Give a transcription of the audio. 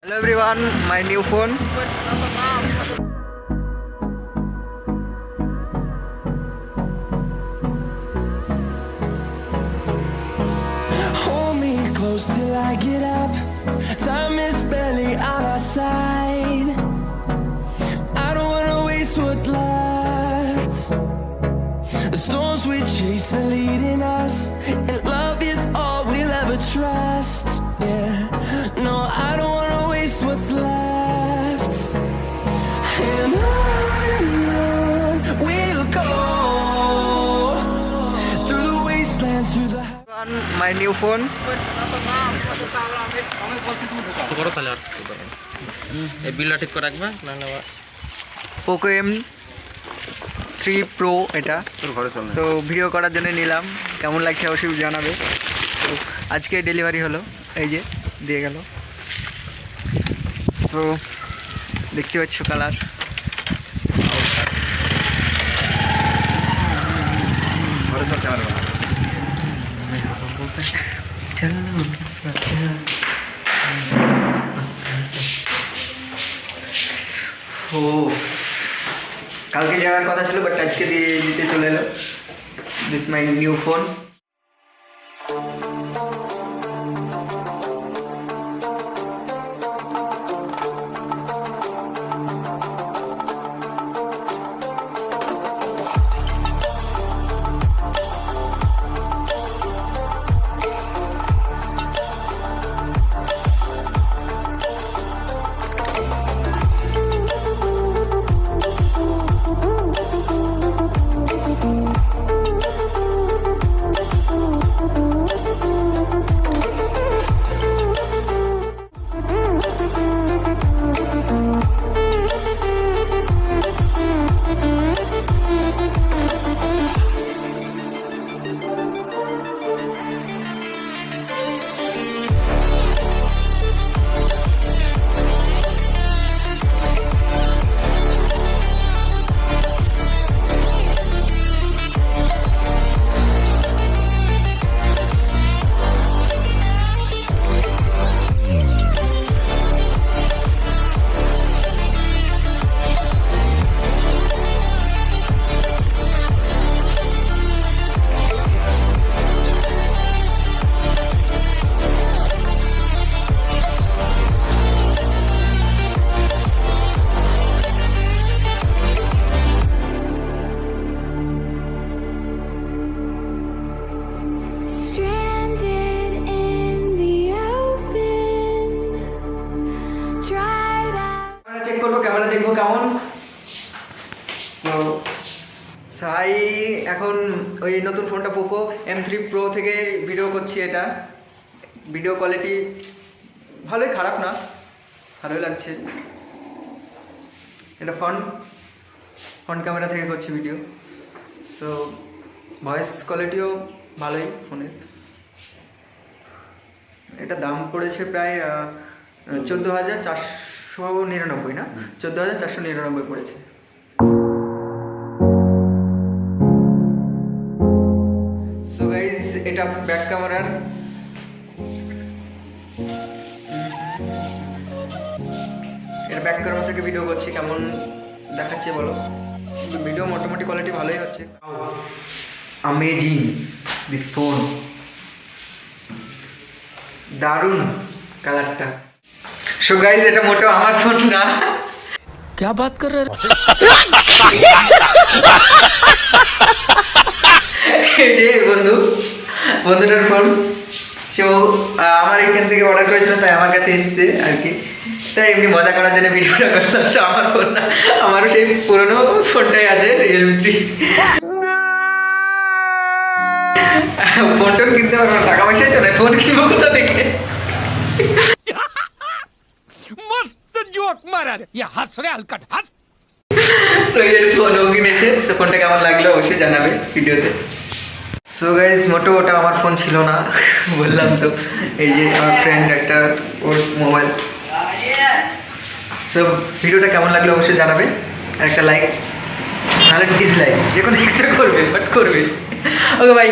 Hello everyone, my new phone. Hold me close till I get up. Time is barely on our side. I don't wanna waste what's left. The storms we chase are leading us, and love is all we'll ever trust. Yeah, no, I don't wanna waste what's left. And on we'll go through the wastelands, through the My new phone. Poco M3 Pro এটা তো video করার জন্য নিলাম, কেমন লাগছে অবশ্যই জানাবে। তো আজকে ডেলিভারি হলো, এই যে দিয়ে গেল। তো দেখতে পাচ্ছ কালার, ও কালকে যাওয়ার কথা ছিল বাট আজকে দিয়ে দিতে চলে এলো। This my new phone. Check করবো, ক্যামেরা দেখবো কেমন। সো হাই, এখন ওই নতুন ফোনটা পোকো M3 Pro থেকে ভিডিও করছি। এটা ভিডিও কোয়ালিটি ভালোই, খারাপ না, ভালোই লাগছে। এটা ফ্রন্ট ক্যামেরা থেকে করছি ভিডিও। সো ভয়েস কোয়ালিটিও ভালোই ফোনের। এটা দাম পড়েছে প্রায় 14,499 না, 14,499 পড়েছে। সো গাইজ, এটা ব্যাক ক্যামেরার। এটা ব্যাক ক্যামেরা থেকে ভিডিও করছি, কেমন দেখাচ্ছে বলো। ভিডিও মোটামুটি কোয়ালিটি ভালোই হচ্ছে। অ্যামেজিং দিস ফোন, দারুণ কালারটা। সো গাইজ, এটা মোটেও আমার ফোন না। क्या बात कर रहे এই যে বন্ধুটার ফোন, সে আমার এখান থেকে অর্ডার করেছিল, তাই আমার কাছে এসছে আর কি। তাই এমনি মজা করার জন্য ভিডিওটা করলাম। আমার ফোন না, আমারও সেই পুরোনো ফোনটাই আছে, Realme 3। ফোনটাও কিনতে পারবো না, টাকা পয়সাই তো না, ফোন কিনবো কোথা থেকে। সো এর ফোনও কিনেছে। সো ফোনটা কেমন লাগলো অবশ্যই জানাবে ভিডিওতে। সো গাইজ, মোটো ওটা আমার ফোন ছিল না, বললাম তো। এই যে আমার ফ্রেন্ড একটা, ওর মোবাইল। সো ভিডিওটা কেমন লাগলো অবশ্যই জানাবে, আর একটা লাইক, নাহলে ডিসলাইক, যে কোনো একটা করবে, বাট করবে। Okay bye.